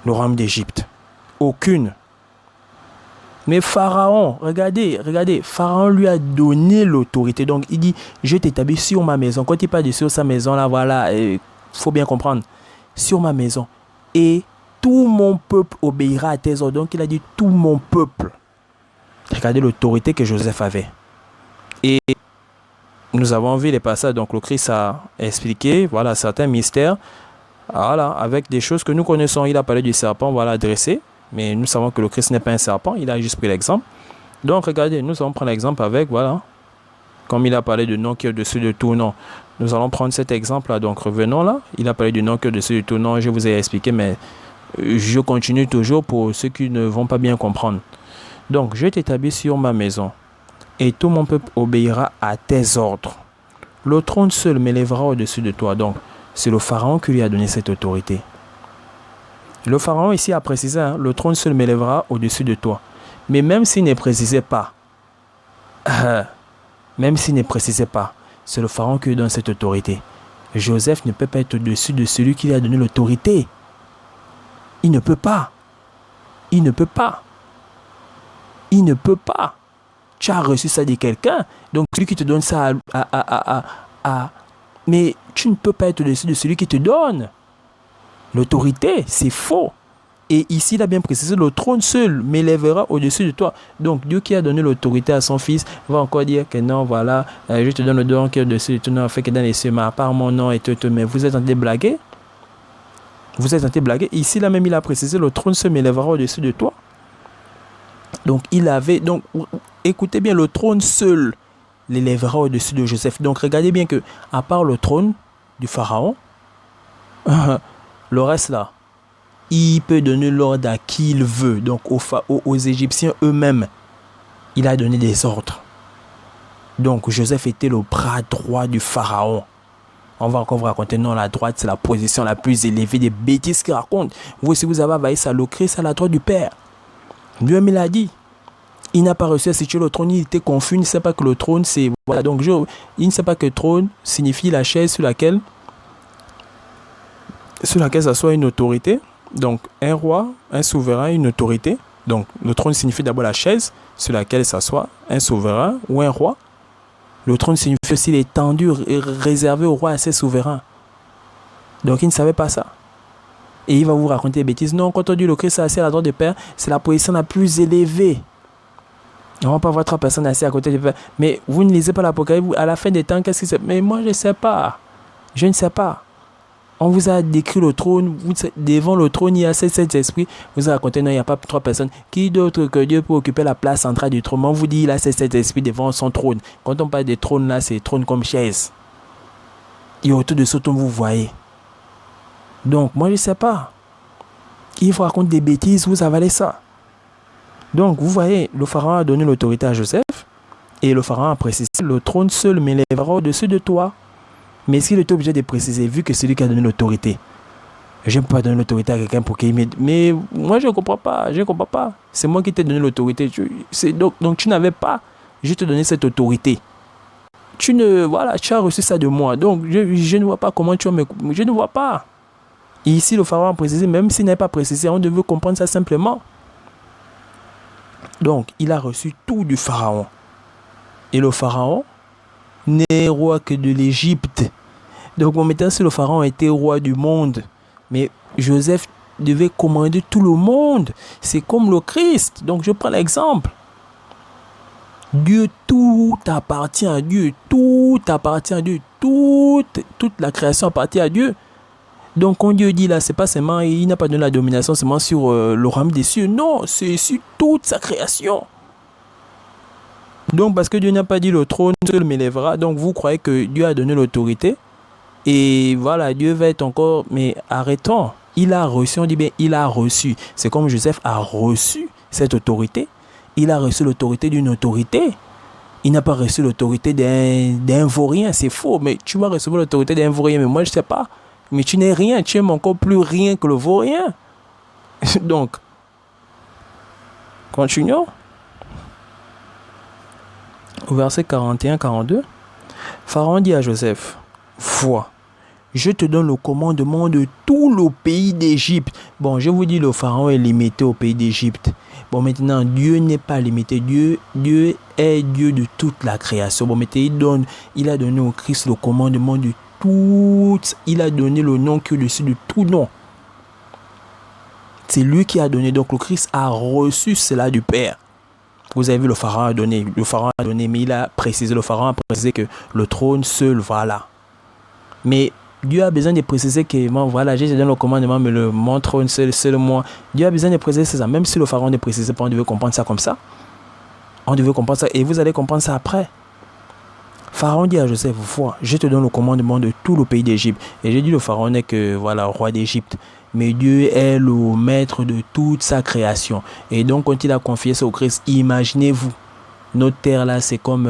le royaume d'Égypte. Aucune. Mais Pharaon, regardez, Pharaon lui a donné l'autorité. Donc, il dit, je t'établis sur ma maison. Quand il parle de sur sa maison, là, voilà, il faut bien comprendre. Sur ma maison. Et tout mon peuple obéira à tes ordres. Donc, il a dit, tout mon peuple. Regardez l'autorité que Joseph avait. Et nous avons vu les passages. Donc, le Christ a expliqué, voilà, certains mystères. Voilà, avec des choses que nous connaissons. Il a parlé du serpent, voilà, dressé. Mais nous savons que le Christ n'est pas un serpent. Il a juste pris l'exemple. Donc, regardez, nous allons prendre l'exemple avec, voilà. Comme il a parlé du nom qui est au-dessus de tout nom. Nous allons prendre cet exemple-là. Donc, revenons là. Il a parlé du nom qui est au-dessus de tout nom. Je vous ai expliqué, mais je continue toujours pour ceux qui ne vont pas bien comprendre. Donc, je t'établis sur ma maison. Et tout mon peuple obéira à tes ordres. Le trône seul m'élèvera au-dessus de toi. Donc, c'est le Pharaon qui lui a donné cette autorité. Le Pharaon ici a précisé, hein, le trône seul m'élèvera au-dessus de toi. Mais même s'il ne précisait pas, c'est le Pharaon qui lui donne cette autorité. Joseph ne peut pas être au-dessus de celui qui lui a donné l'autorité. Il ne peut pas. Tu as reçu ça de quelqu'un. Donc celui qui te donne ça mais tu ne peux pas être au-dessus de celui qui te donne l'autorité. C'est faux. Et ici, il a bien précisé, le trône seul m'élèvera au-dessus de toi. Donc, Dieu qui a donné l'autorité à son fils va encore dire que non, voilà, je te donne le don qui est au-dessus de tout nom, fait que dans les cieux, mais à part mon nom et tout, mais vous êtes en train de blaguer? Ici, là même, il a précisé, le trône seul m'élèvera au-dessus de toi. Donc, écoutez bien, le trône seul l'élèvera au-dessus de Joseph. Donc, regardez bien que, à part le trône du Pharaon, le reste là, il peut donner l'ordre à qui il veut. Donc aux Égyptiens eux-mêmes, il a donné des ordres. Donc Joseph était le bras droit du Pharaon. On va encore vous raconter, non, la droite, c'est la position la plus élevée, des bêtises qu'il raconte. Vous, si vous avez envahi ça, le Christ à la droite du Père. Lui-même, il a dit. Il n'a pas réussi à situer le trône, il était confus, il ne sait pas que le trône, c'est... Voilà, donc il ne sait pas que le trône signifie la chaise sur laquelle s'assoit une autorité. Donc, un roi, un souverain, une autorité. Donc, le trône signifie d'abord la chaise sur laquelle s'assoit un souverain ou un roi. Le trône signifie aussi l'étendue réservée au roi et à ses souverains. Donc, il ne savait pas ça. Et il va vous raconter des bêtises. Non, quand on dit le Christ est assis à la droite du Père, c'est la position la plus élevée. On ne va pas voir 3 personnes assises à côté du Père. Mais vous ne lisez pas l'Apocalypse. À la fin des temps, qu'est-ce qui se passe? Mais moi, je ne sais pas. Je ne sais pas. On vous a décrit le trône, devant le trône, il y a 7 esprits. Vous avez raconté, non, il n'y a pas 3 personnes. Qui d'autre que Dieu peut occuper la place centrale du trône? On vous dit, il a 7 esprits devant son trône. Quand on parle des trônes, là, c'est trône comme chaise. Et autour de ce trône, vous voyez. Donc, moi, je ne sais pas. Il vous raconte des bêtises, vous avalez ça. Donc, vous voyez, le Pharaon a donné l'autorité à Joseph. Et le Pharaon a précisé, le trône seul m'élèvera au-dessus de toi. Mais est-ce qu'il était obligé de préciser, vu que c'est lui qui a donné l'autorité? Je ne peux pas donner l'autorité à quelqu'un pour qu'il m'aide. Mais moi, je ne comprends pas. C'est moi qui t'ai donné l'autorité. Donc, tu n'avais pas. Je te donnais cette autorité. Tu as reçu ça de moi. Donc, je ne vois pas comment tu vas me... Je ne vois pas. Et ici, le Pharaon a précisé, même s'il n'est pas précisé, on devait comprendre ça simplement. Donc, il a reçu tout du Pharaon. Et le Pharaon n'est roi que de l'Égypte. Donc, maintenant, si le Pharaon était roi du monde, mais Joseph devait commander tout le monde. C'est comme le Christ. Donc, je prends l'exemple. Dieu, tout appartient à Dieu. Tout appartient à Dieu. Toute la création appartient à Dieu. Donc, quand Dieu dit là, c'est pas seulement, il n'a pas donné la domination seulement sur le royaume des cieux. Non, c'est sur toute sa création. Donc, parce que Dieu n'a pas dit le trône seul m'élèvera, donc vous croyez que Dieu a donné l'autorité. Et voilà, Dieu va être encore... Mais arrêtons. Il a reçu, on dit bien, il a reçu. C'est comme Joseph a reçu cette autorité. Il a reçu l'autorité d'une autorité. Il n'a pas reçu l'autorité d'un vaurien. C'est faux, mais tu vas recevoir l'autorité d'un vaurien. Mais moi, je ne sais pas. Mais tu n'es rien. Tu es encore plus rien que le vaurien. Donc, continuons. Au verset 41-42, Pharaon dit à Joseph, « Vois, je te donne le commandement de tout le pays d'Égypte. Bon, je vous dis, le pharaon est limité au pays d'Égypte. Bon, maintenant, Dieu n'est pas limité. Dieu est Dieu de toute la création. Bon, maintenant, il a donné au Christ le commandement de tout. Il a donné le nom qui est au-dessus de tout nom. C'est lui qui a donné. Donc, le Christ a reçu cela du Père. Vous avez vu, le pharaon a donné, mais il a précisé, le pharaon a précisé que le trône seul, voilà. Mais Dieu a besoin de préciser que, bon, voilà, j'ai donné le commandement, mais mon trône seul moi. Dieu a besoin de préciser ça. Même si le pharaon ne précisait pas, on devait comprendre ça comme ça. On devait comprendre ça, et vous allez comprendre ça après. Pharaon dit à Joseph, vois, je te donne le commandement de tout le pays d'Égypte. Et j'ai dit, le pharaon n'est que, voilà, roi d'Égypte. Mais Dieu est le maître de toute sa création. Et donc, quand il a confié ça au Christ, imaginez-vous, notre terre là, c'est comme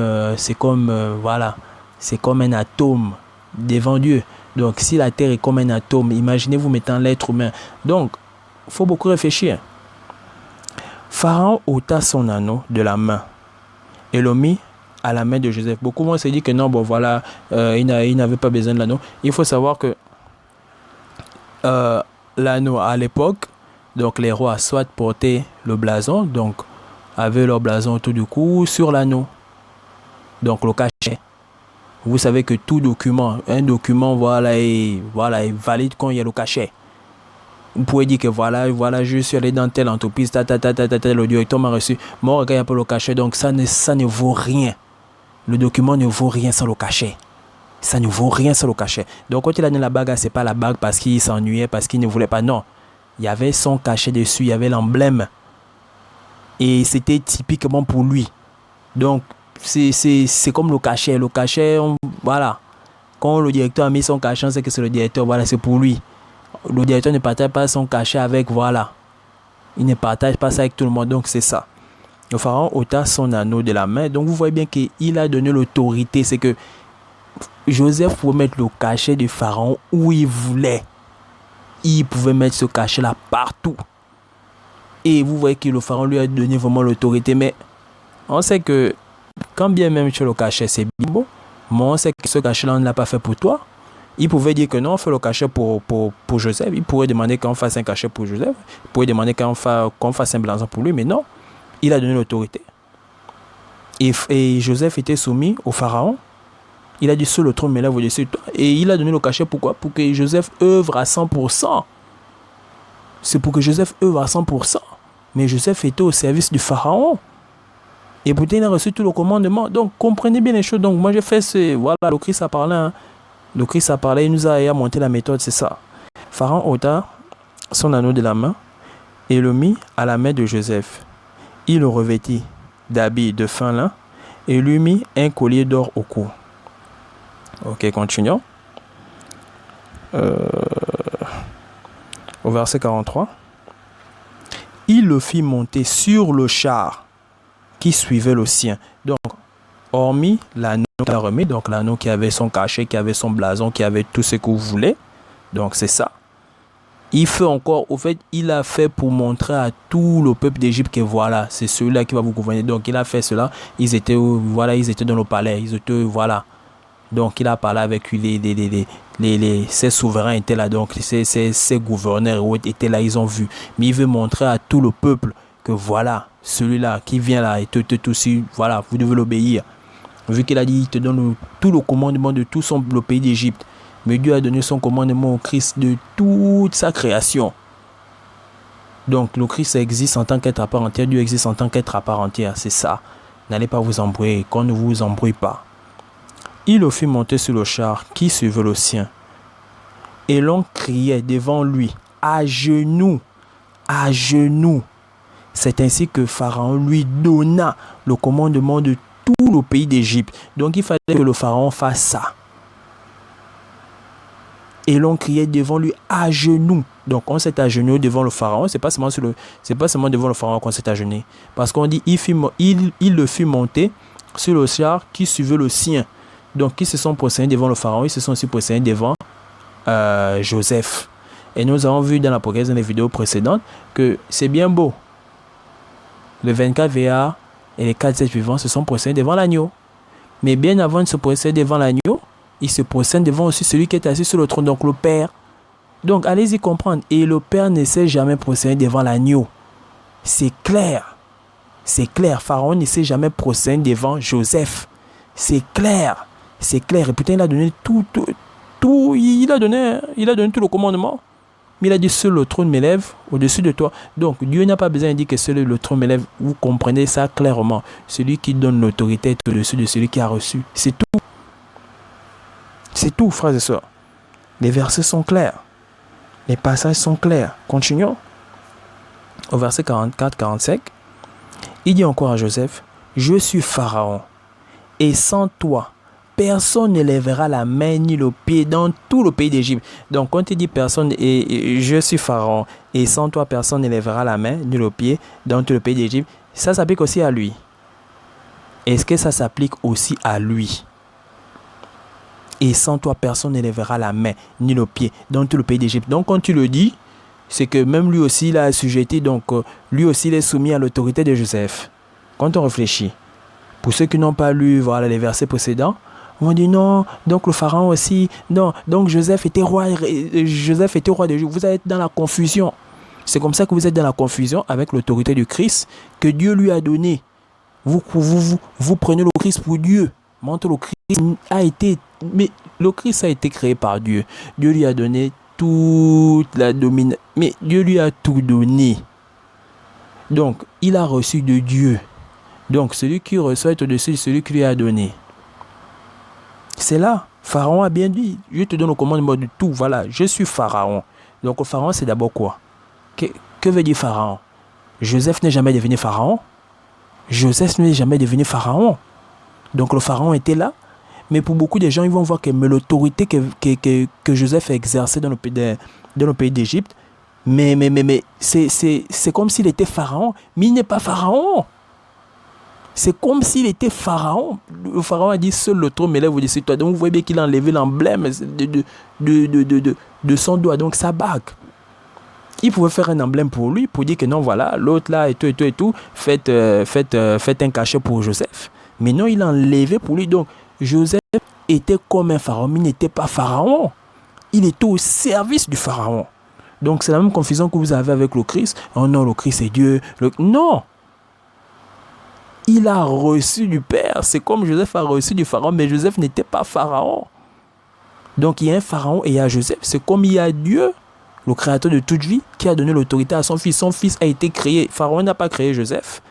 voilà, c'est comme un atome devant Dieu. Donc, si la terre est comme un atome, imaginez-vous mettant l'être humain. Donc, il faut beaucoup réfléchir. Pharaon ôta son anneau de la main et le mit à la main de Joseph. Beaucoup moins se dit que non, bon voilà, il n'avait pas besoin de l'anneau. Il faut savoir que l'anneau à l'époque, donc les rois soit portaient le blason, donc avaient leur blason autour du cou sur l'anneau, donc le cachet. Vous savez que tout document, un document voilà est valide quand il y a le cachet. Vous pouvez dire que voilà, je suis allé dans telle entreprise, le directeur m'a reçu, moi regarde un peu le cachet, donc ça ne vaut rien. Le document ne vaut rien sans le cachet. Ça ne vaut rien sans le cachet. Donc quand il a donné la bague, c'est pas la bague parce qu'il s'ennuyait, parce qu'il ne voulait pas. Non. Il y avait son cachet dessus, il y avait l'emblème. Et c'était typiquement pour lui. Donc c'est comme le cachet. Le cachet, voilà. Quand le directeur a mis son cachet, on sait que c'est le directeur, voilà, c'est pour lui. Le directeur ne partage pas son cachet avec, voilà. Il ne partage pas ça avec tout le monde, donc c'est ça. Le pharaon ôta son anneau de la main. Donc vous voyez bien qu'il a donné l'autorité. C'est que Joseph pouvait mettre le cachet du pharaon où il voulait. Il pouvait mettre ce cachet-là partout. Et vous voyez que le pharaon lui a donné vraiment l'autorité. Mais on sait que quand bien même tu as le cachet, c'est bien beau. Mais on sait que ce cachet-là, on ne l'a pas fait pour toi. Il pouvait dire que non, on fait le cachet pour Joseph. Il pourrait demander qu'on fasse un cachet pour Joseph. Il pourrait demander qu'on fasse un blason pour lui. Mais non, il a donné l'autorité. Et Joseph était soumis au pharaon. Il a dit sur le trône, mais là, vous dessus. Et il a donné le cachet, pourquoi? Pour que Joseph œuvre à 100%. C'est pour que Joseph œuvre à 100%. Mais Joseph était au service du pharaon. Et pourtant, il a reçu tout le commandement. Donc, comprenez bien les choses. Donc, moi, j'ai fait ce... Voilà, le Christ a parlé. Hein. Le Christ a parlé, il nous a montré la méthode, c'est ça. Pharaon ôta son anneau de la main et le mit à la main de Joseph. Il le revêtit d'habits de fin lin et lui mit un collier d'or au cou. Ok, continuons. Au verset 43. Il le fit monter sur le char qui suivait le sien. Donc, hormis l'anneau qu'il a remis, donc l'anneau qui avait son cachet, qui avait son blason, qui avait tout ce que vous voulez. Donc, c'est ça. Il fait encore, au fait, il a fait pour montrer à tout le peuple d'Égypte que voilà, c'est celui-là qui va vous gouverner. Donc, il a fait cela. Ils étaient dans le palais. Ils étaient, voilà. Donc, il a parlé avec lui, ses souverains étaient là, donc ses gouverneurs étaient là, ils ont vu. Mais il veut montrer à tout le peuple que voilà, celui-là qui vient là, et aussi, voilà, vous devez l'obéir. Vu qu'il a dit, il te donne tout le commandement de tout le pays d'Égypte. Mais Dieu a donné son commandement au Christ de toute sa création. Donc, le Christ existe en tant qu'être à part entière, Dieu existe en tant qu'être à part entière, c'est ça. N'allez pas vous embrouiller, qu'on ne vous embrouille pas. Il le fit monter sur le char qui suivait le sien. Et l'on criait devant lui, à genoux, à genoux. C'est ainsi que Pharaon lui donna le commandement de tout le pays d'Égypte. Donc il fallait que le Pharaon fasse ça. Et l'on criait devant lui à genoux. Donc on s'est agenouillé devant le Pharaon. C'est pas seulement devant le Pharaon qu'on s'est agenouillé. Parce qu'on dit il le fit monter sur le char qui suivait le sien. Donc, ils se sont prosternés devant le pharaon, ils se sont aussi prosternés devant Joseph. Et nous avons vu dans la progrès dans les vidéos précédentes que c'est bien beau. Le 24 VA et les 4 suivants se sont prosternés devant l'agneau. Mais bien avant de se prosterner devant l'agneau, il se prosterne devant aussi celui qui est assis sur le trône, donc le Père. Donc, allez-y comprendre. Et le Père ne s'est jamais prosterné devant l'agneau. C'est clair. C'est clair. Pharaon ne s'est jamais prosterné devant Joseph. C'est clair. C'est clair. Et putain, il a donné tout. Il a donné tout le commandement. Mais il a dit, seul le trône m'élève au-dessus de toi. Donc, Dieu n'a pas besoin de dire que seul le trône m'élève. Vous comprenez ça clairement. Celui qui donne l'autorité est au-dessus de celui qui a reçu. C'est tout. C'est tout, frères et sœurs. Les versets sont clairs. Les passages sont clairs. Continuons. Au verset 44-45, il dit encore à Joseph, « Je suis Pharaon, et sans toi, personne ne lèvera la main ni le pied dans tout le pays d'Égypte. » Donc, quand il dit personne, et je suis Pharaon, et sans toi, personne ne lèvera la main ni le pied dans tout le pays d'Égypte, ça s'applique aussi à lui. Est-ce que ça s'applique aussi à lui? Et sans toi, personne ne lèvera la main ni le pied dans tout le pays d'Égypte. Donc, quand tu le dis, c'est que même lui aussi, il a assujetti, donc lui aussi, il est soumis à l'autorité de Joseph. Quand on réfléchit, pour ceux qui n'ont pas lu voilà, les versets précédents, on dit non, donc le pharaon aussi, non, donc Joseph était roi de Dieu. Vous êtes dans la confusion. C'est comme ça que vous êtes dans la confusion avec l'autorité du Christ que Dieu lui a donnée. Vous prenez le Christ pour Dieu. Montre le Christ a été, mais le Christ a été créé par Dieu. Dieu lui a donné toute la domination, mais Dieu lui a tout donné. Donc, il a reçu de Dieu. Donc, celui qui reçoit est au-dessus de celui qui lui a donné. C'est là. Pharaon a bien dit, je te donne le commandement de tout. Voilà, je suis Pharaon. Donc, le Pharaon, c'est d'abord quoi? Que veut dire Pharaon? Joseph n'est jamais devenu Pharaon. Joseph n'est jamais devenu Pharaon. Donc, le Pharaon était là. Mais pour beaucoup de gens, ils vont voir que l'autorité que Joseph a exercée dans le pays d'Égypte, mais c'est comme s'il était Pharaon, mais il n'est pas Pharaon. C'est comme s'il était Pharaon. Le Pharaon a dit, seul le trône m'élève au-dessus de toi. Donc vous voyez bien qu'il a enlevé l'emblème de son doigt, donc sa bague. Il pouvait faire un emblème pour lui, pour dire que non, voilà, l'autre là, et tout, faites un cachet pour Joseph. Mais non, il a enlevé pour lui. Donc, Joseph était comme un pharaon, mais il n'était pas pharaon. Il était au service du pharaon. Donc, c'est la même confusion que vous avez avec le Christ. Oh non, le Christ est Dieu. Non. Il a reçu du Père. C'est comme Joseph a reçu du pharaon, mais Joseph n'était pas pharaon. Donc, il y a un pharaon et il y a Joseph. C'est comme il y a Dieu, le créateur de toute vie, qui a donné l'autorité à son fils. Son fils a été créé. Pharaon n'a pas créé Joseph,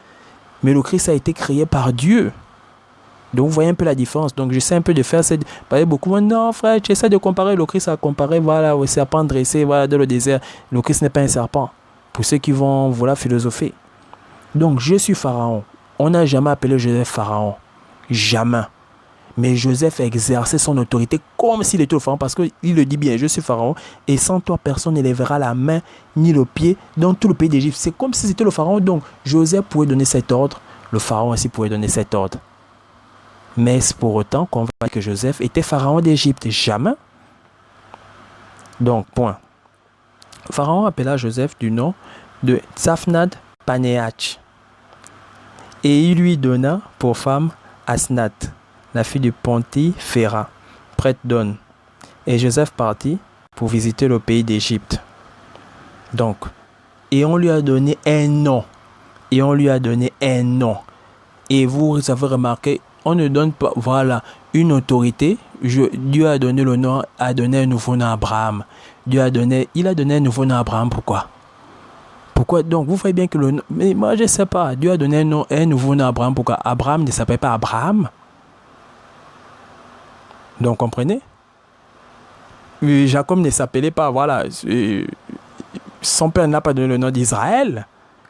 mais le Christ a été créé par Dieu. Donc, vous voyez un peu la différence. Donc, j'essaie un peu de faire cette... Beaucoup, non, frère, tu essaies de comparer. Le Christ a comparé, voilà, au serpent dressé, voilà, dans le désert. Le Christ n'est pas un serpent. Pour ceux qui vont, voilà, philosopher. Donc, je suis Pharaon. On n'a jamais appelé Joseph Pharaon. Jamais. Mais Joseph a exercé son autorité comme s'il était le Pharaon, parce qu'il le dit bien, je suis Pharaon, et sans toi, personne ne lèvera la main ni le pied dans tout le pays d'Égypte. C'est comme si c'était le Pharaon. Donc, Joseph pouvait donner cet ordre. Le Pharaon aussi pouvait donner cet ordre. Mais c'est pour autant qu'on va dire que Joseph était pharaon d'Égypte. Jamais. Donc, point. Pharaon appela Joseph du nom de Tsaphnath Panéach. Et il lui donna pour femme Asnath, la fille de Ponti-Phéra, prêtre d'On. Et Joseph partit pour visiter le pays d'Égypte. Donc, et on lui a donné un nom. Et on lui a donné un nom. Et vous avez remarqué, on ne donne pas, voilà, une autorité. Dieu a donné le nom, a donné un nouveau nom à Abraham. Il a donné un nouveau nom à Abraham. Pourquoi? Pourquoi? Donc, vous voyez bien que le nom... Mais moi, je ne sais pas. Dieu a donné un nouveau nom à Abraham. Pourquoi? Abraham ne s'appelle pas Abraham. Donc, comprenez? Jacob ne s'appelait pas, voilà. Son père n'a pas donné le nom d'Israël.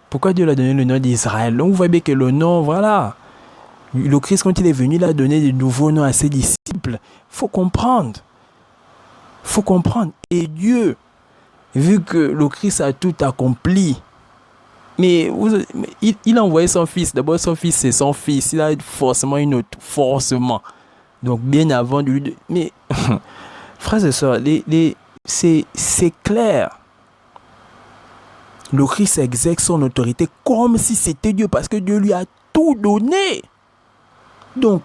Pourquoi Dieu lui a donné le nom d'Israël? Donc, vous voyez bien que le nom, voilà... Le Christ, quand il est venu, il a donné de nouveaux noms à ses disciples. Il faut comprendre. Il faut comprendre. Et Dieu, vu que le Christ a tout accompli, mais il a envoyé son fils. D'abord, son fils, c'est son fils. Il a forcément une autre. Forcément. Donc, bien avant de lui... Mais, frères et sœurs, c'est clair. Le Christ exerce son autorité comme si c'était Dieu, parce que Dieu lui a tout donné. Donc,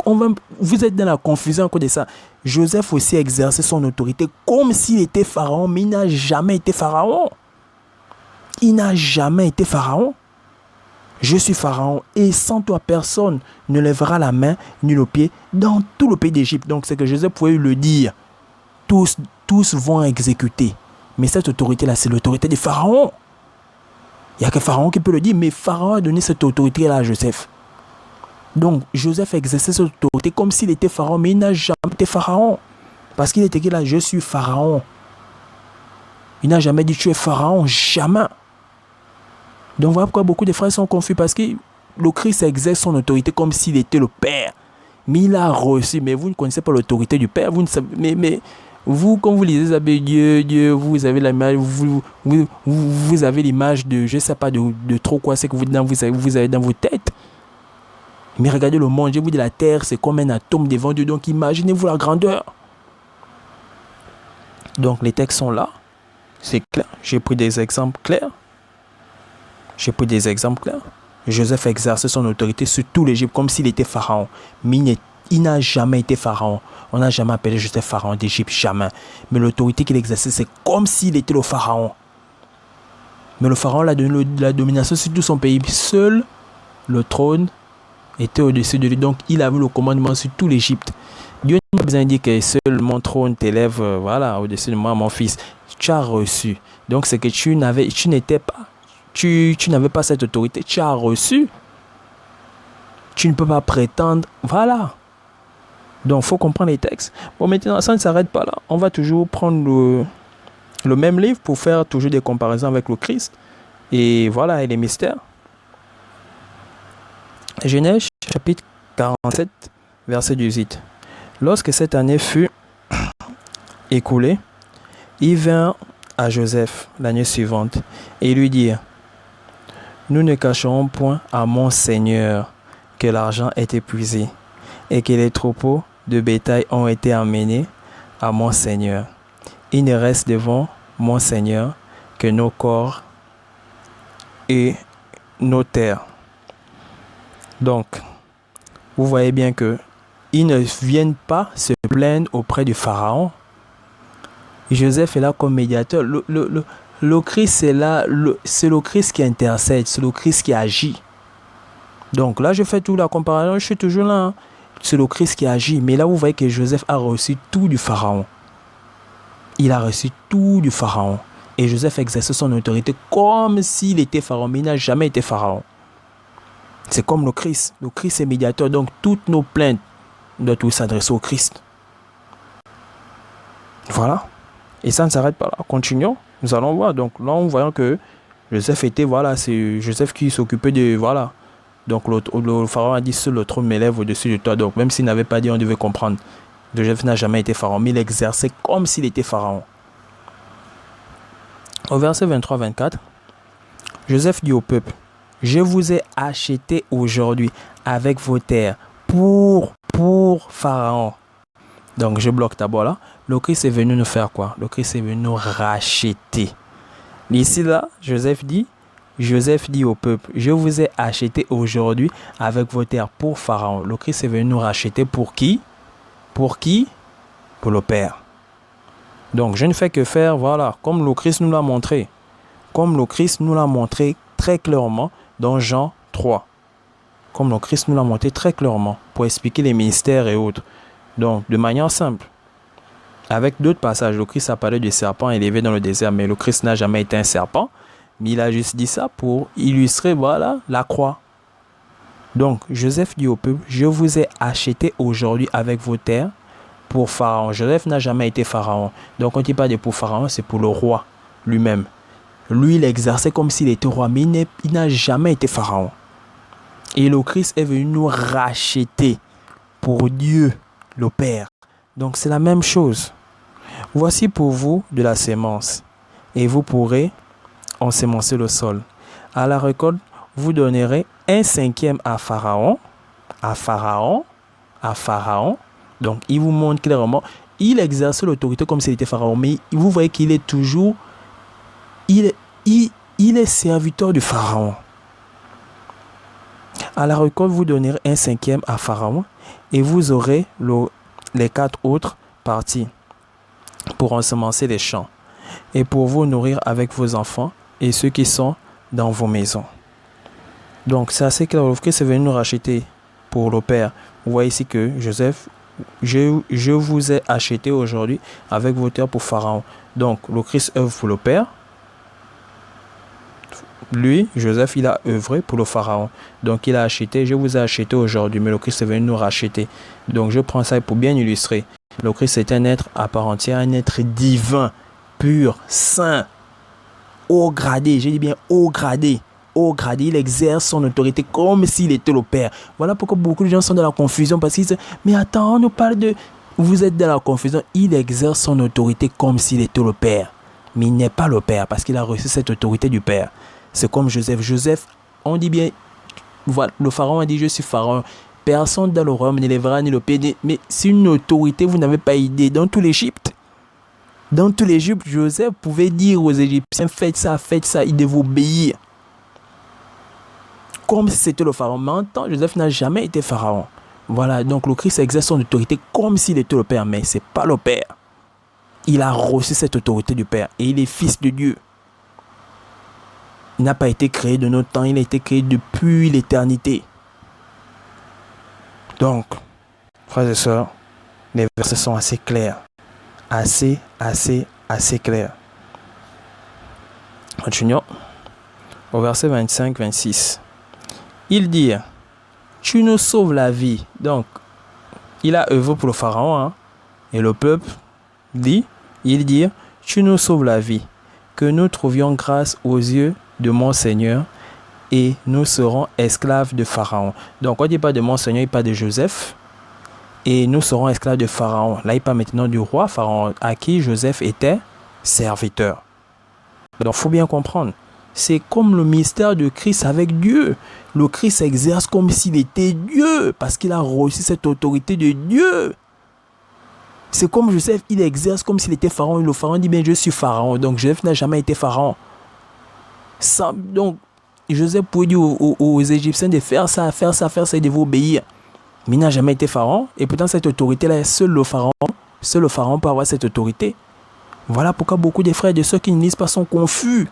vous êtes dans la confusion à cause de ça. Joseph aussi exerçait son autorité comme s'il était pharaon, mais il n'a jamais été pharaon. Il n'a jamais été pharaon. Je suis pharaon et sans toi, personne ne lèvera la main ni le pied dans tout le pays d'Égypte. Donc, c'est que Joseph pouvait le dire. Tous vont exécuter. Mais cette autorité-là, c'est l'autorité du pharaon. Il n'y a que pharaon qui peut le dire, mais pharaon a donné cette autorité-là à Joseph. Donc, Joseph exerçait cette autorité comme s'il était pharaon, mais il n'a jamais été pharaon. Parce qu'il était là, je suis pharaon. Il n'a jamais dit, tu es pharaon, jamais. Donc, voilà pourquoi beaucoup de frères sont confus, parce que le Christ exerce son autorité comme s'il était le Père. Mais il a reçu, mais vous ne connaissez pas l'autorité du Père, vous ne savez, mais vous, quand vous lisez Dieu, vous avez l'image, vous avez l'image de, je ne sais pas, de trop quoi, c'est que vous avez dans vos têtes. Mais regardez le monde, je vous dis, la terre, c'est comme un atome devant Dieu. Donc imaginez-vous la grandeur. Donc les textes sont là. C'est clair. J'ai pris des exemples clairs. Joseph exerçait son autorité sur tout l'Égypte comme s'il était pharaon. Mais il n'a jamais été pharaon. On n'a jamais appelé Joseph pharaon d'Égypte, jamais. Mais l'autorité qu'il exerçait, c'est comme s'il était le pharaon. Mais le pharaon a donné la domination sur tout son pays. Seul le trône était au-dessus de lui. Donc, il avait le commandement sur tout l'Égypte. Dieu n'a pas besoin de dire que seul mon trône t'élève, voilà, au-dessus de moi, mon fils. Tu as reçu. Donc, c'est que tu n'avais pas cette autorité. Tu as reçu. Tu ne peux pas prétendre. Voilà. Donc, il faut comprendre les textes. Bon, maintenant, ça ne s'arrête pas là. On va toujours prendre le même livre pour faire toujours des comparaisons avec le Christ. Et voilà, et les mystères. Genèse chapitre 47, verset 18. Lorsque cette année fut écoulée, ils vinrent à Joseph l'année suivante et lui dirent, nous ne cacherons point à mon Seigneur que l'argent est épuisé et que les troupeaux de bétail ont été emmenés à mon Seigneur. Il ne reste devant mon Seigneur que nos corps et nos terres. Donc, vous voyez bien que ils ne viennent pas se plaindre auprès du pharaon. Joseph est là comme médiateur. Le Christ est là, c'est le Christ qui intercède, c'est le Christ qui agit. Donc là, je fais tout la comparaison, je suis toujours là. Hein. C'est le Christ qui agit. Mais là, vous voyez que Joseph a reçu tout du pharaon. Il a reçu tout du pharaon. Et Joseph exerçait son autorité comme s'il était pharaon, mais il n'a jamais été pharaon. C'est comme le Christ. Le Christ est médiateur. Donc, toutes nos plaintes doivent tous s'adresser au Christ. Voilà. Et ça ne s'arrête pas là. Continuons. Nous allons voir. Donc, là, on voit que Joseph était, voilà, c'est Joseph qui s'occupait de, voilà. Donc, le pharaon a dit, seul le trône m'élève au-dessus de toi. Donc, même s'il n'avait pas dit, on devait comprendre. Joseph n'a jamais été pharaon, mais il exerçait comme s'il était pharaon. Au verset 23-24, Joseph dit au peuple, je vous ai acheté aujourd'hui avec vos terres pour Pharaon. Donc, je bloque d'abord là. Le Christ est venu nous faire quoi? Le Christ est venu nous racheter. Ici, là, Joseph dit au peuple, je vous ai acheté aujourd'hui avec vos terres pour Pharaon. Le Christ est venu nous racheter pour qui? Pour qui? Pour le Père. Donc, je ne fais que faire, voilà, comme le Christ nous l'a montré. Comme le Christ nous l'a montré très clairement dans Jean 3. Comme le Christ nous l'a montré très clairement pour expliquer les mystères et autres. Donc, de manière simple. Avec d'autres passages, le Christ a parlé du serpent élevé dans le désert, mais le Christ n'a jamais été un serpent. Mais il a juste dit ça pour illustrer, voilà, la croix. Donc, Joseph dit au peuple, je vous ai acheté aujourd'hui avec vos terres pour Pharaon. Joseph n'a jamais été Pharaon. Donc, quand il parle de pour Pharaon, c'est pour le roi lui-même. Lui, il exerçait comme s'il était roi, mais il n'a jamais été Pharaon. Et le Christ est venu nous racheter pour Dieu, le Père. Donc, c'est la même chose. Voici pour vous de la sémence, et vous pourrez ensemencer le sol. À la récolte, vous donnerez 1/5 à Pharaon. Donc, il vous montre clairement, il exerce l'autorité comme s'il était Pharaon, mais vous voyez qu'il est toujours, il est serviteur du Pharaon. À la récolte, vous donnerez un cinquième à Pharaon et vous aurez les 4 autres parties pour ensemencer les champs et pour vous nourrir avec vos enfants et ceux qui sont dans vos maisons. Donc, c'est assez clair. Le Christ est venu nous racheter pour le Père. Vous voyez ici que Joseph, je vous ai acheté aujourd'hui avec vos terres pour Pharaon. Donc, le Christ œuvre pour le Père. Lui, Joseph, il a œuvré pour le Pharaon. Donc, il a acheté, je vous ai acheté aujourd'hui, mais le Christ est venu nous racheter. Donc, je prends ça pour bien illustrer. Le Christ est un être à part entière, un être divin, pur, saint, haut gradé. J'ai dit bien haut gradé. Haut gradé, il exerce son autorité comme s'il était le Père. Voilà pourquoi beaucoup de gens sont dans la confusion parce qu'ils disent, mais attends, on nous parle de... Vous êtes dans la confusion. Il exerce son autorité comme s'il était le Père. Mais il n'est pas le Père parce qu'il a reçu cette autorité du Père. C'est comme Joseph. Joseph, on dit bien, voilà, le Pharaon a dit, je suis Pharaon. Personne dans le royaume ne lèvera ni le pied. Mais c'est une autorité, vous n'avez pas idée. Dans tout l'Égypte, Joseph pouvait dire aux Égyptiens, faites ça, ils devaient obéir. Comme si c'était le Pharaon. Mais en temps, Joseph n'a jamais été Pharaon. Voilà, donc le Christ exerce son autorité comme s'il était le Père, mais ce n'est pas le Père. Il a reçu cette autorité du Père et il est fils de Dieu. Il n'a pas été créé de notre temps, il a été créé depuis l'éternité. Donc, frères et sœurs, les versets sont assez clairs. Assez clairs. Continuons. Au verset 25-26. Il dit, tu nous sauves la vie. Donc, il a œuvré pour le Pharaon. Hein, et le peuple dit, tu nous sauves la vie. Que nous trouvions grâce aux yeux de mon Seigneur et nous serons esclaves de Pharaon. Donc, on ne dit pas de mon Seigneur, il parle de Joseph. Et nous serons esclaves de Pharaon. Là, il parle maintenant du roi Pharaon à qui Joseph était serviteur. Donc, il faut bien comprendre. C'est comme le mystère de Christ avec Dieu. Le Christ exerce comme s'il était Dieu parce qu'il a reçu cette autorité de Dieu. C'est comme Joseph, il exerce comme s'il était Pharaon. Et le Pharaon dit, bien, je suis Pharaon. Donc, Joseph n'a jamais été Pharaon. Ça, donc, Joseph pouvait dire aux Égyptiens de faire ça, et de vous obéir. Mais il n'a jamais été Pharaon. Et pourtant, cette autorité-là, seul le Pharaon peut avoir cette autorité. Voilà pourquoi beaucoup de frères et de ceux qui ne lisent pas sont confus.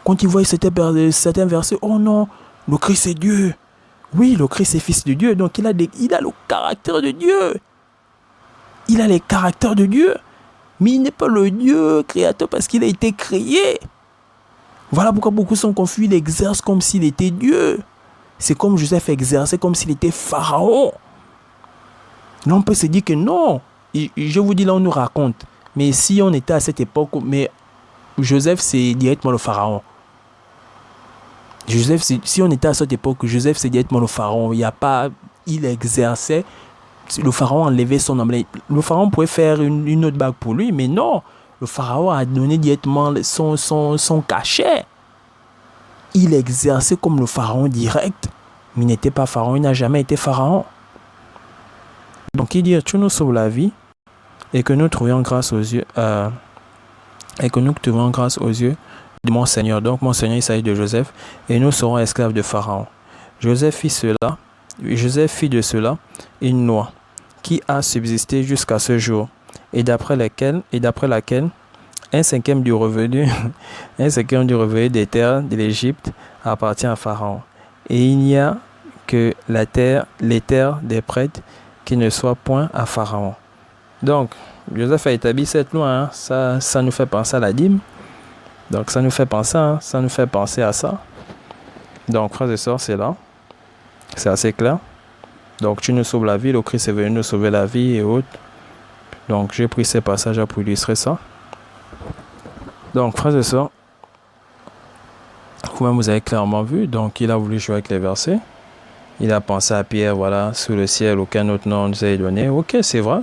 Quand ils voient certains versets, oh non, le Christ est Dieu. Oui, le Christ est fils de Dieu. Donc, il a le caractère de Dieu. Il a les caractères de Dieu. Mais il n'est pas le Dieu créateur parce qu'il a été créé. Voilà pourquoi beaucoup sont confus. Il exerce comme s'il était Dieu. C'est comme Joseph exerçait comme s'il était Pharaon. Là, on peut se dire que non. Je vous dis, là, on nous raconte. Mais si on était à cette époque, mais Joseph, c'est directement le Pharaon. Joseph, si on était à cette époque, Joseph, c'est directement le Pharaon. Il exerçait. Le Pharaon enlevait son nom. Le Pharaon pouvait faire une autre bague pour lui, mais non. Le Pharaon a donné directement son cachet. Il exerçait comme le Pharaon direct, mais il n'était pas Pharaon, il n'a jamais été Pharaon. Donc il dit, tu nous sauves la vie et que nous trouvions grâce aux yeux, de mon Seigneur. Donc mon Seigneur, il s'agit de Joseph, et nous serons esclaves de Pharaon. Joseph fit de cela une loi qui a subsisté jusqu'à ce jour, et d'après laquelle un cinquième du revenu des terres de l'Égypte appartient à Pharaon. Et il n'y a que les terres des prêtres qui ne soient point à Pharaon. Donc, Joseph a établi cette loi. Hein. Ça nous fait penser à la dîme. Donc, ça nous fait penser à ça. Donc, frères et sœurs, c'est là. C'est assez clair. Donc, tu nous sauves la vie. Le Christ est venu nous sauver la vie et autres. Donc, j'ai pris ces passages pour illustrer ça. Donc, frères et sœurs, vous-même, vous avez clairement vu. Donc, il a voulu jouer avec les versets. Il a pensé à Pierre, voilà, sous le ciel, aucun autre nom nous a donné. Ok, c'est vrai.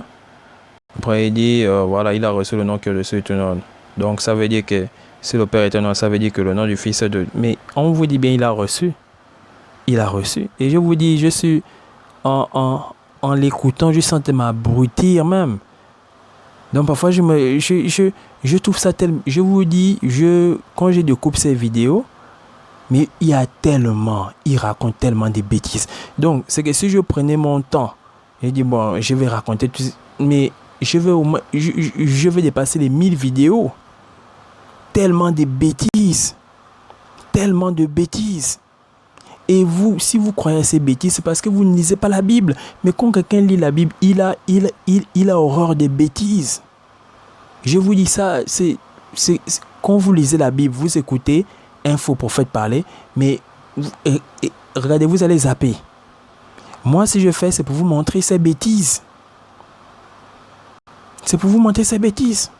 Après, il dit, voilà, il a reçu le nom qui est au-dessus de tout nom. Donc, ça veut dire que si le Père est un nom, ça veut dire que le nom du Fils est de... Mais on vous dit bien, il a reçu. Il a reçu. Et je vous dis, je suis... En l'écoutant, je sentais m'abrutir même. Donc, parfois, je trouve ça tellement... Je vous dis, quand je découpe ces vidéos, Mais il y a tellement, il raconte tellement de bêtises. Donc, c'est que si je prenais mon temps, et dis bon, je vais raconter tout, mais je vais au moins, je vais dépasser les 1000 vidéos. Tellement de bêtises. Tellement de bêtises. Et vous, si vous croyez à ces bêtises, c'est parce que vous ne lisez pas la Bible. Mais quand quelqu'un lit la Bible, il a horreur des bêtises. Je vous dis ça, quand vous lisez la Bible, vous écoutez un faux prophète parler, mais regardez, vous allez zapper. Moi, si je fais, c'est pour vous montrer ces bêtises. C'est pour vous montrer ces bêtises.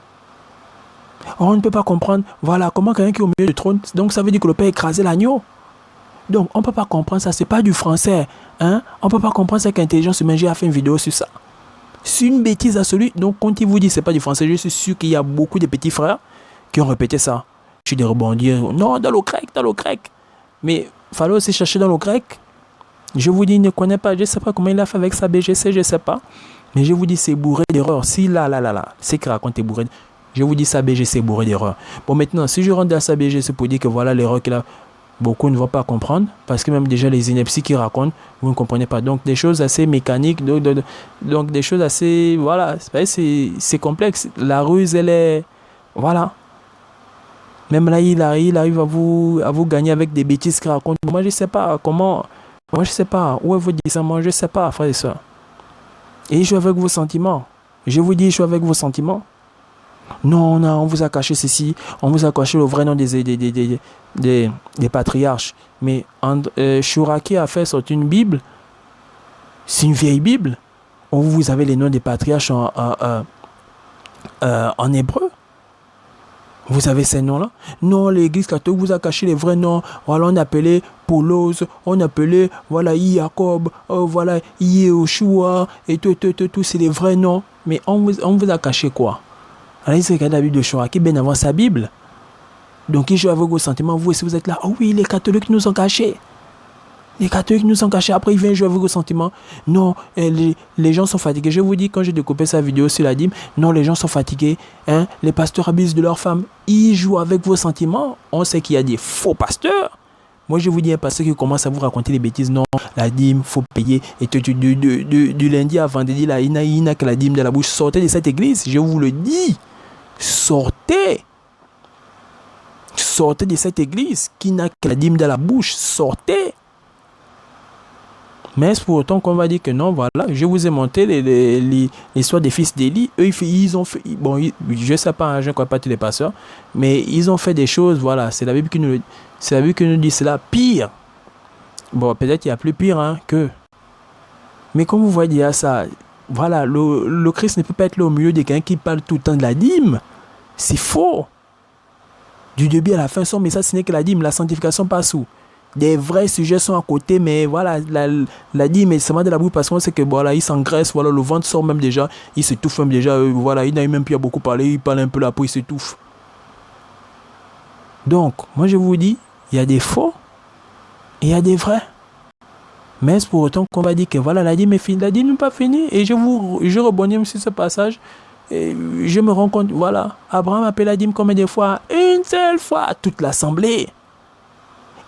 On ne peut pas comprendre, voilà, comment quelqu'un qui est au milieu du trône, donc ça veut dire que le Père a écrasé l'agneau. Donc, on ne peut pas comprendre ça, c'est pas du français. Hein? On ne peut pas comprendre ça qu'Intelligence Humaine, j'ai fait une vidéo sur ça. C'est une bêtise absolue. Donc, quand il vous dit que ce n'est pas du français, je suis sûr qu'il y a beaucoup de petits frères qui ont répété ça. Je suis des rebondir, non, dans le grec, dans le grec. Mais il fallait aussi chercher dans le grec. Je vous dis, il ne connaît pas, je ne sais pas comment il a fait avec sa BGC, je ne sais pas. Mais je vous dis, c'est bourré d'erreurs. Si là, c'est qu'il raconte est bourré. Je vous dis, sa BGC est bourré d'erreurs. Bon, maintenant, si je rentre dans sa BGC pour dire que voilà l'erreur qu'il a, beaucoup ne vont pas comprendre. Parce que même déjà les inepties qu'il racontent, vous ne comprenez pas. Donc, des choses assez mécaniques, donc des choses assez, voilà, c'est complexe. La ruse, elle est, voilà. Même là, il arrive à vous gagner avec des bêtises qu'il raconte. Moi, je ne sais pas comment, moi, je ne sais pas où est vous dites ça, moi, je ne sais pas, frère et soeur. Et il joue avec vos sentiments. Je vous dis, il joue avec vos sentiments. Non, non, on vous a caché ceci, on vous a caché le vrai nom des patriarches. Mais Chouraki a fait sortir une Bible, c'est une vieille Bible, où vous avez les noms des patriarches en hébreu. Vous avez ces noms-là? Non, l'église catholique vous a caché les vrais noms. Voilà, on appelait Paulos, on appelait, voilà, Jacob, voilà, Yeshua, et tout, c'est les vrais noms. Mais on vous a caché quoi? Alors, il se regarde la Bible de Chouraki bien avant sa Bible. Donc, il joue avec vos sentiments. Vous aussi, vous êtes là. Oh oui, les catholiques nous ont cachés. Les catholiques nous ont cachés. Après, il vient jouer avec vos sentiments. Non, les gens sont fatigués. Je vous dis, quand j'ai découpé sa vidéo sur la dîme, non, les gens sont fatigués. Hein? Les pasteurs abusent de leurs femmes. Ils jouent avec vos sentiments. On sait qu'il y a des faux pasteurs. Moi, je vous dis un pasteur qui commence à vous raconter des bêtises. Non, la dîme, il faut payer. Et du lundi à vendredi, là, il n'a que la dîme de la bouche. Sortez de cette église. Je vous le dis. Sortez de cette église qui n'a que la dîme dans la bouche. Sortez. Mais est-ce pour autant qu'on va dire que non, voilà, je vous ai montré l'histoire des fils d'Élie. Eux, ils ont fait, bon, je ne sais pas, hein, je ne crois pas tous les pasteurs, mais ils ont fait des choses, voilà, c'est la Bible qui nous dit cela. Pire. Bon, peut-être il y a plus pire hein, que. Mais comme vous voyez ça, voilà, le Christ ne peut pas être là au milieu de quelqu'un qui parle tout le temps de la dîme. C'est faux. Du début à la fin, son message, ce n'est que la dîme, la sanctification passe où? Des vrais sujets sont à côté, mais voilà, la dîme est seulement de la boue parce qu'on sait que voilà, il s'engraisse, voilà, le ventre sort même déjà, il s'étouffe même déjà, voilà, il n'a même plus à beaucoup parler, il parle un peu là, puis il s'étouffe. Donc, moi je vous dis, il y a des faux et il y a des vrais. Mais c'est pour autant qu'on va dire que voilà, la dîme est finie. La dîme n'est pas finie. Et je rebondis sur ce passage. Et je me rends compte, voilà, Abraham appelle la dîme combien de fois? Une seule fois, toute l'assemblée.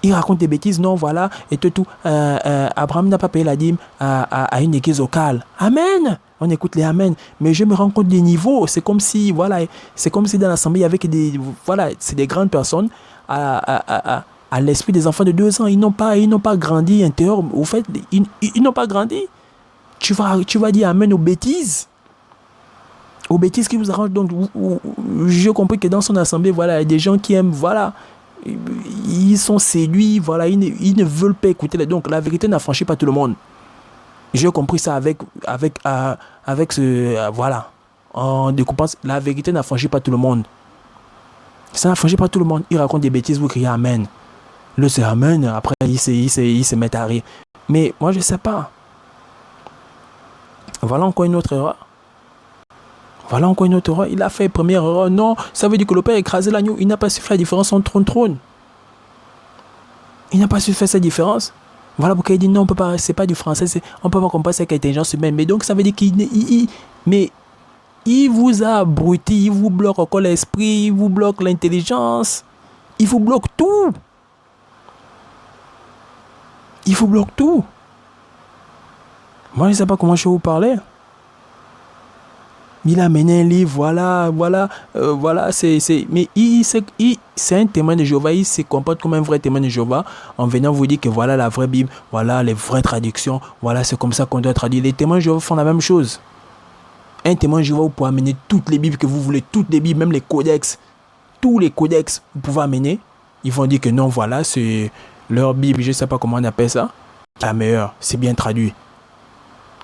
Il raconte des bêtises, non, voilà, et tout. Abraham n'a pas payé la dîme à une église locale. Amen. On écoute les amen. Mais je me rends compte des niveaux. C'est comme si, voilà, c'est comme si dans l'assemblée, il y avait des, voilà, c'est des grandes personnes à l'esprit des enfants de 2 ans. Ils n'ont pas grandi intérieur. Au fait, ils n'ont pas grandi. Tu vas dire amen aux bêtises. Aux bêtises qui vous arrangent. Donc, j'ai compris que dans son assemblée, voilà, il y a des gens qui aiment, voilà, ils sont séduits, voilà, ils ne veulent pas écouter. Donc, la vérité n'affranchit pas tout le monde. J'ai compris ça avec ce, voilà, en découpant, la vérité n'affranchit pas tout le monde. Ça n'affranchit pas tout le monde. Ils racontent des bêtises, vous criez amen. Le c'est amen, après, ils se mettent à rire. Mais moi, je ne sais pas. Voilà encore une autre erreur. Voilà encore une autre erreur. Il a fait première erreur. Non, ça veut dire que le Père a écrasé l'agneau. Il n'a pas su faire la différence entre trône. Il n'a pas su faire cette différence. Voilà pourquoi il dit non, on peut pas, c'est pas du français, on peut pas comparer ça avec l'intelligence humaine. Mais donc ça veut dire il vous a abruti, il vous bloque encore l'esprit, il vous bloque l'intelligence, il vous bloque tout. Il vous bloque tout. Moi, je ne sais pas comment je vais vous parler. Il a amené un livre, voilà, mais c'est un témoin de Jéhovah, il se comporte comme un vrai témoin de Jéhovah en venant vous dire que voilà la vraie Bible, voilà les vraies traductions, voilà c'est comme ça qu'on doit traduire. Les témoins de Jéhovah font la même chose. Un témoin de Jéhovah, vous pouvez amener toutes les Bibles que vous voulez, toutes les Bibles, même les codex, tous les codex, vous pouvez amener. Ils vont dire que non, voilà, c'est leur Bible, je ne sais pas comment on appelle ça, la meilleure, c'est bien traduit.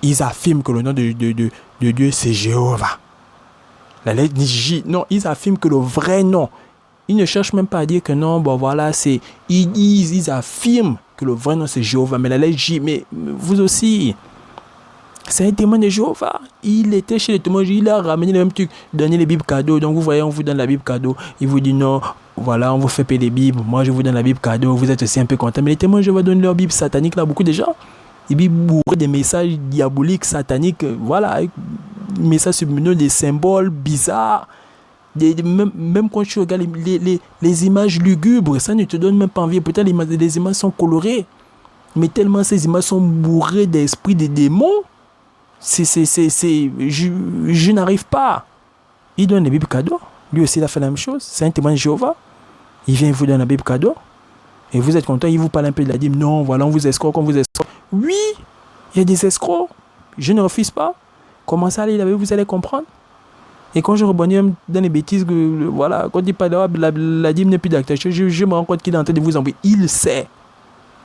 Ils affirment que le nom de Dieu, c'est Jéhovah. La lettre J. Non, ils affirment que le vrai nom. Ils ne cherchent même pas à dire que non, bon voilà, c'est... Ils affirment que le vrai nom, c'est Jéhovah. Mais la lettre J, mais vous aussi, c'est un témoin de Jéhovah. Il était chez les témoins, il a ramené le même truc, donné les Bibles cadeaux. Donc vous voyez, on vous donne la Bible cadeau. Il vous dit non, voilà, on vous fait payer les Bibles. Moi, je vous donne la Bible cadeau. Vous êtes aussi un peu content. Mais les témoins de Jéhovah donnent leur Bible satanique là, beaucoup de gens. Et puis bourré des messages diaboliques, sataniques, voilà, avec des messages subliminaux, des symboles bizarres. Même quand tu regardes les images lugubres, ça ne te donne même pas envie. Peut-être les images sont colorées, mais tellement ces images sont bourrées d'esprits, des démons, je n'arrive pas. Il donne les Bibles cadeaux. Lui aussi, il a fait la même chose. C'est un témoin de Jéhovah. Il vient vous donner la Bible cadeau. Et vous êtes content, il vous parle un peu de la dîme. Non, voilà, on vous escroque, on vous escroque. Oui, il y a des escrocs. Je ne refuse pas. Commencez à lire la Bible, vous allez comprendre. Et quand je rebondis dans les bêtises, voilà, quand il parle de la dîme n'est plus d'actualité, je me rends compte qu'il est en train de vous envoyer. Il sait.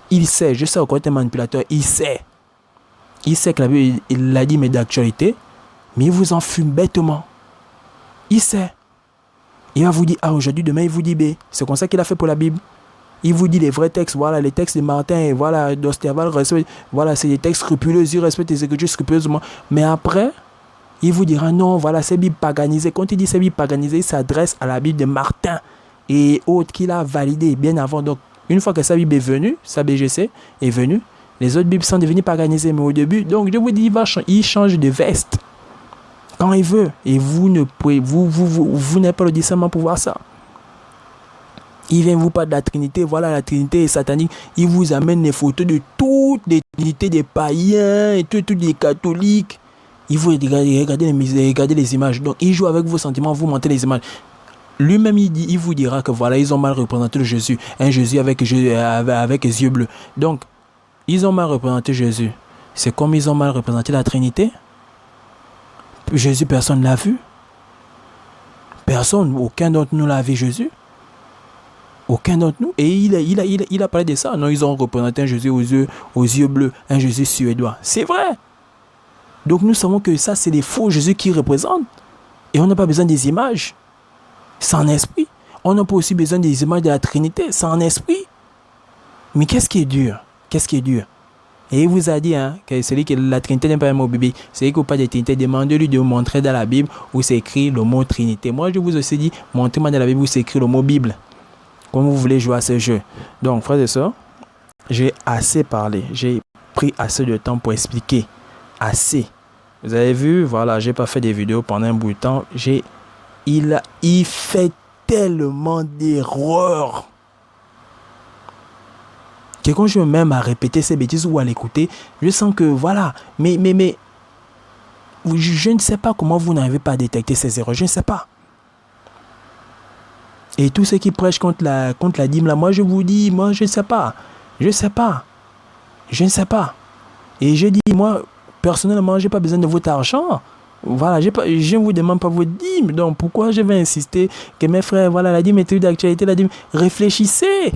Il sait. Je sais encore être un manipulateur. Il sait. Il sait que la dîme est d'actualité, mais il vous en fume bêtement. Il sait. Il va vous dire A aujourd'hui, demain il vous dit B. C'est comme ça qu'il a fait pour la Bible. Il vous dit les vrais textes, voilà, les textes de Martin, voilà, d'Osterval, voilà, c'est des textes scrupuleux, il respecte les Écritures scrupuleusement. Mais après, il vous dira non, voilà, c'est Bible paganisée. Quand il dit c'est Bible paganisée, il s'adresse à la Bible de Martin et autres qu'il a validé bien avant. Donc, une fois que sa Bible est venue, sa BGC est venue, les autres Bibles sont devenues paganisées, mais au début, donc je vous dis, il change de veste quand il veut. Et vous ne pouvez, vous n'avez pas le discernement pour voir ça. Il vient vous parler de la Trinité, voilà, la Trinité est satanique. Il vous amène les photos de toutes les trinités des païens et toutes les catholiques. Il vous regardez les images. Donc, il joue avec vos sentiments, vous montez les images. Lui-même, il vous dira que voilà, ils ont mal représenté le Jésus. Un Jésus avec les yeux bleus. Donc, ils ont mal représenté Jésus. C'est comme ils ont mal représenté la Trinité. Jésus, personne ne l'a vu. Personne, aucun d'entre nous l'a vu Jésus. Aucun d'entre nous. Et il a parlé de ça. Non, ils ont représenté un Jésus aux yeux bleus, un Jésus suédois. C'est vrai. Donc nous savons que ça, c'est les faux Jésus qui représentent. Et on n'a pas besoin des images. C'est en esprit. On n'a pas aussi besoin des images de la Trinité. C'est en esprit. Mais qu'est-ce qui est dur? Qu'est-ce qui est dur? Et il vous a dit que celui qui la Trinité n'est pas un mot bébé. Celui qui n'a pas de Trinité, demandez-lui de vous montrer dans la Bible où c'est écrit le mot Trinité. Moi, je vous ai aussi dit, montrez-moi dans la Bible où c'est écrit le mot Bible. Comme vous voulez jouer à ce jeu. Donc, frères et sœurs, j'ai assez parlé. J'ai pris assez de temps pour expliquer. Assez. Vous avez vu, voilà, j'ai pas fait des vidéos pendant un bout de temps. Il fait tellement d'erreurs que quand je me mets à répéter ces bêtises ou à l'écouter, je sens que voilà, mais je ne sais pas comment vous n'arrivez pas à détecter ces erreurs. Je ne sais pas. Et tous ceux qui prêchent contre la dîme, là, moi je vous dis, moi je ne sais pas. Je ne sais pas. Je ne sais pas. Et je dis, moi, personnellement, je n'ai pas besoin de votre argent. Voilà, je ne vous demande pas votre dîme. Donc pourquoi je vais insister que mes frères, voilà, la dîme est d'actualité, la dîme. Réfléchissez.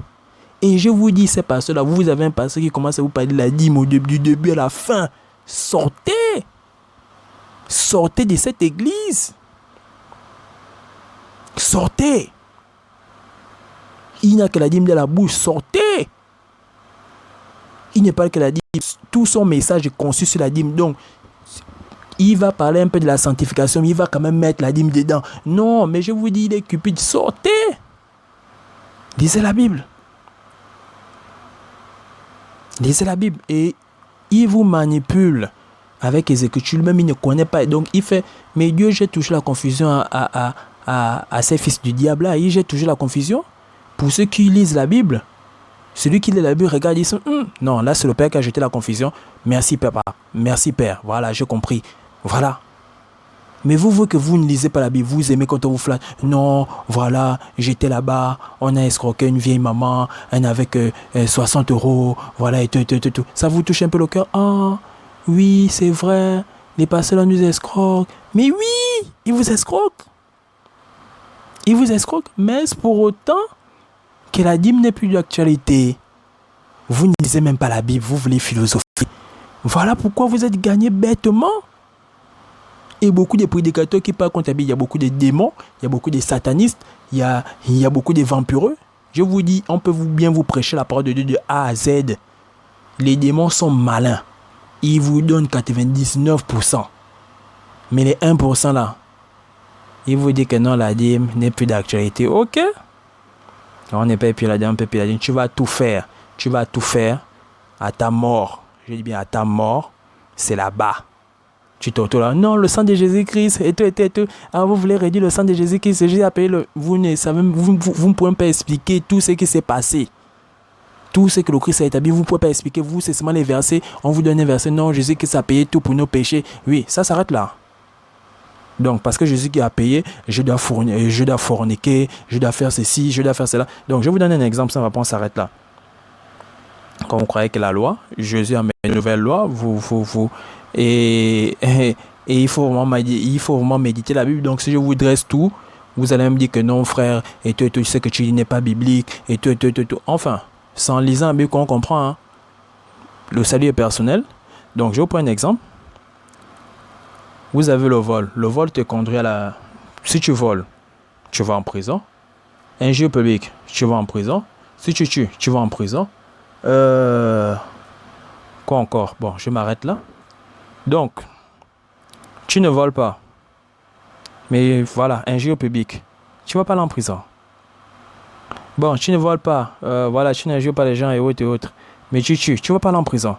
Et je vous dis, ces pasteurs-là, vous avez un pasteur qui commence à vous parler de la dîme du début à la fin. Sortez. Sortez de cette église. Sortez. Il n'a que la dîme de la bouche. Sortez. Il n'est pas que la dîme. Tout son message est conçu sur la dîme. Donc, il va parler un peu de la sanctification, mais il va quand même mettre la dîme dedans. Non, mais je vous dis, il est cupide. Sortez. Lisez la Bible. Lisez la Bible. Et il vous manipule avec les Écritures. Lui-même, il ne connaît pas. Donc, il fait, mais Dieu jette toujours la confusion à ces fils du diable. Là. Il jette toujours la confusion. Pour ceux qui lisent la Bible, Celui qui lit la Bible regarde et dit, non, là c'est le Père qui a jeté la confusion. Merci papa, merci Père, voilà, j'ai compris. Voilà. Mais vous que vous ne lisez pas la Bible, vous aimez quand on vous flatte. Non, voilà, j'étais là-bas, on a escroqué une vieille maman, elle avec 60 euros, voilà, et tout. Ça vous touche un peu le cœur. Ah, oui, c'est vrai, les pasteurs là nous escroquent. Mais oui, ils vous escroquent. Ils vous escroquent, mais c'est pour autant que la dîme n'est plus d'actualité. Vous ne lisez même pas la Bible, vous voulez philosopher. Voilà pourquoi vous êtes gagné bêtement. Et beaucoup de prédicateurs qui parlent contre la Bible, il y a beaucoup de démons, il y a beaucoup de satanistes, il y a beaucoup de vampireux. Je vous dis, on peut bien vous prêcher la parole de Dieu de A à Z. Les démons sont malins. Ils vous donnent 99%. Mais les 1% là, ils vous disent que non, la dîme n'est plus d'actualité. Ok. On n'est pas plus la dîme, on peut plus la dîme. Tu vas tout faire. Tu vas tout faire à ta mort. Je dis bien à ta mort, c'est là-bas. Tu te retrouves là, non, le sang de Jésus-Christ, et tout. Ah, vous voulez réduire le sang de Jésus-Christ, Jésus a payé le... Vous ne savez, vous ne pouvez pas expliquer tout ce qui s'est passé. Tout ce que le Christ a établi, vous ne pouvez pas expliquer. Vous, c'est seulement les versets. On vous donne un verset, non, Jésus-Christ a payé tout pour nos péchés. Oui, ça s'arrête là. Donc, parce que Jésus qui a payé, je dois forniquer, je dois faire ceci, je dois faire cela. Donc, je vous donne un exemple, ça va pas, on s'arrête là. Quand vous croyez que la loi, Jésus a mis une nouvelle loi, et il faut vraiment méditer la Bible. Donc, si je vous dresse tout, vous allez me dire que non, frère, et tout, tu sais que tu n'est pas biblique, et tout. Enfin, c'est en lisant la Bible qu'on comprend. Hein. Le salut est personnel. Donc, je vous prends un exemple. Vous avez le vol. Le vol te conduit à la... Si tu voles, tu vas en prison. Injure public, tu vas en prison. Si tu tues, tu vas en prison. Quoi encore? Bon, je m'arrête là. Donc, tu ne voles pas. Mais voilà, injure public. Tu vas pas aller en prison. Bon, tu ne voles pas. Voilà, tu n'injures pas les gens et autres. Mais tu tues. Tu vas pas aller en prison.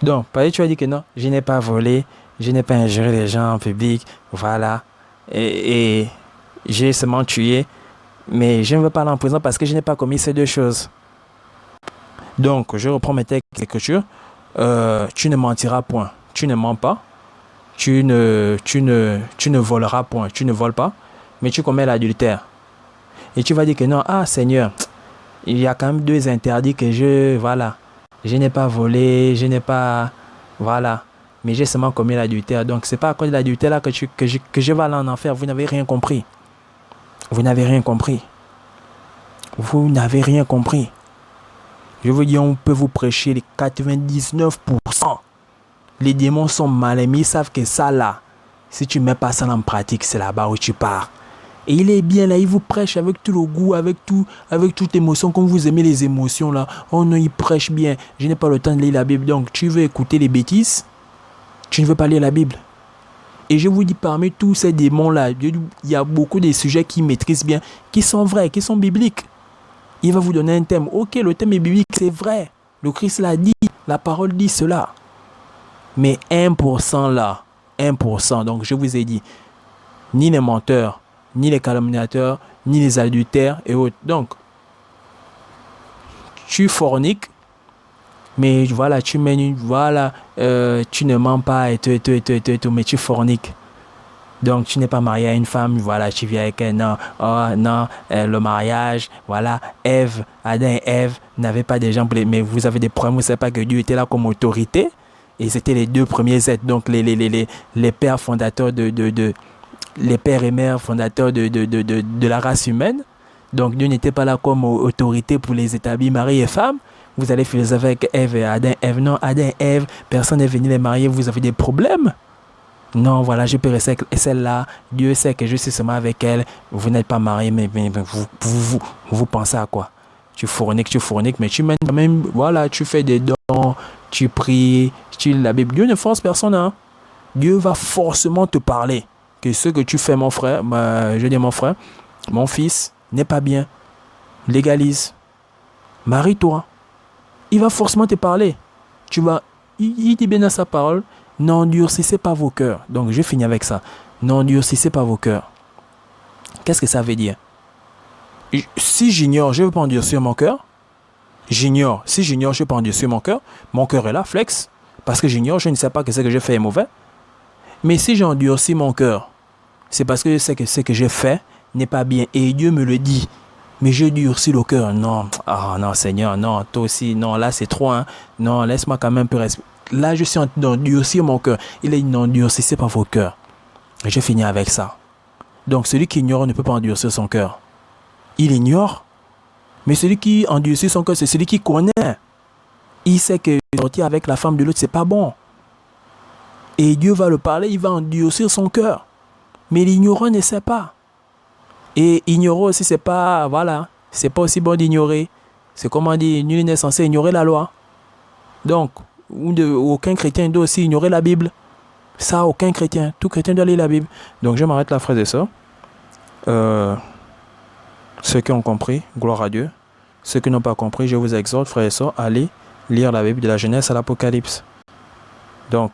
Donc, par exemple, tu as dit que non, je n'ai pas volé. Je n'ai pas injuré les gens en public. Voilà. Et j'ai seulement tué. Mais je ne veux pas aller en prison parce que je n'ai pas commis ces deux choses. Donc, je reprends mes textes d'écriture. Tu ne mentiras point. Tu ne mens pas. Tu ne voleras point. Tu ne voles pas. Mais tu commets l'adultère. Et tu vas dire que non, ah Seigneur, il y a quand même deux interdits que je n'ai pas volé, je n'ai pas, voilà. Mais j'ai seulement commis l'adultère. Donc, c'est pas à cause de l'adultère là que je vais aller en enfer. Vous n'avez rien compris. Vous n'avez rien compris. Vous n'avez rien compris. Je vous dis, on peut vous prêcher les 99%. Les démons sont malins, mais ils savent que ça là, si tu ne mets pas ça en pratique, c'est là-bas où tu pars. Et il est bien là, il vous prêche avec tout le goût, avec toute émotion, comme vous aimez les émotions là. Oh non, il prêche bien. Je n'ai pas le temps de lire la Bible. Donc, tu veux écouter les bêtises, tu ne veux pas lire la Bible. Et je vous dis, parmi tous ces démons là, il y a beaucoup de sujets qu'ils maîtrisent bien, qui sont vrais, qui sont bibliques. Il va vous donner un thème. Ok, le thème est biblique, c'est vrai. Le Christ l'a dit, la parole dit cela. Mais 1% là, 1%, donc je vous ai dit, ni les menteurs, ni les calomniateurs, ni les adultères et autres. Donc, tu forniques, mais voilà, tu mènes tu ne mens pas et tout, mais tu forniques. Donc, tu n'es pas marié à une femme, voilà, tu viens avec un non, le mariage, voilà, Adam et Ève n'avaient pas des gens, mais vous avez des problèmes, vous ne savez pas que Dieu était là comme autorité, et c'était les deux premiers êtres, donc les pères fondateurs les pères et mères fondateurs de la race humaine. Donc, Dieu n'était pas là comme autorité pour les établir mari et femme. Vous allez philosopher avec Ève et Adam, Ève, non, Adam et Ève, personne n'est venu les marier, vous avez des problèmes. Non, voilà, je peux rester avec celle-là. Dieu sait que je suis seulement avec elle. Vous n'êtes pas marié, mais vous pensez à quoi? Tu fourniques, mais tu mènes quand même, voilà, tu fais des dons, tu pries, tu lis la Bible. Dieu ne force personne, hein. Dieu va forcément te parler. Que ce que tu fais, mon frère, je dis mon frère, mon fils, n'est pas bien. Légalise. Marie-toi. Il va forcément te parler. Il dit bien dans sa parole, n'endurcissez pas vos cœurs. Donc, je finis avec ça. N'endurcissez pas vos cœurs. Qu'est-ce que ça veut dire? Si j'ignore, je ne veux pas endurcir mon cœur. J'ignore. Si j'ignore, je ne veux pas endurcir mon cœur. Mon cœur est là, flex. Parce que j'ignore, je ne sais pas que ce que j'ai fait est mauvais. Mais si j'endurcis mon cœur, c'est parce que je sais que ce que j'ai fait n'est pas bien. Et Dieu me le dit. Mais je durcis le cœur. Non, ah non, Seigneur, non, toi aussi, non, là c'est trop, hein. Non, laisse-moi quand même un peu respirer. Là, je suis en train d'endurcir mon cœur. Il est n'endurcissez pas vos cœurs. Et je finis avec ça. Donc, celui qui ignore ne peut pas endurcir son cœur. Il ignore. Mais celui qui endurcit son cœur, c'est celui qui connaît. Il sait que sortir avec la femme de l'autre, c'est pas bon. Et Dieu va le parler, il va endurcir son cœur. Mais l'ignorant ne sait pas. Et ignorer aussi, c'est pas, voilà, c'est pas aussi bon d'ignorer. C'est comme on dit, nul n'est censé ignorer la loi. Donc, aucun chrétien doit aussi ignorer la Bible. Ça, aucun chrétien. Tout chrétien doit lire la Bible. Donc, je m'arrête là, frères et sœurs. Ceux qui ont compris, gloire à Dieu. Ceux qui n'ont pas compris, je vous exhorte, frères et sœurs, à aller lire la Bible de la Genèse à l'Apocalypse. Donc,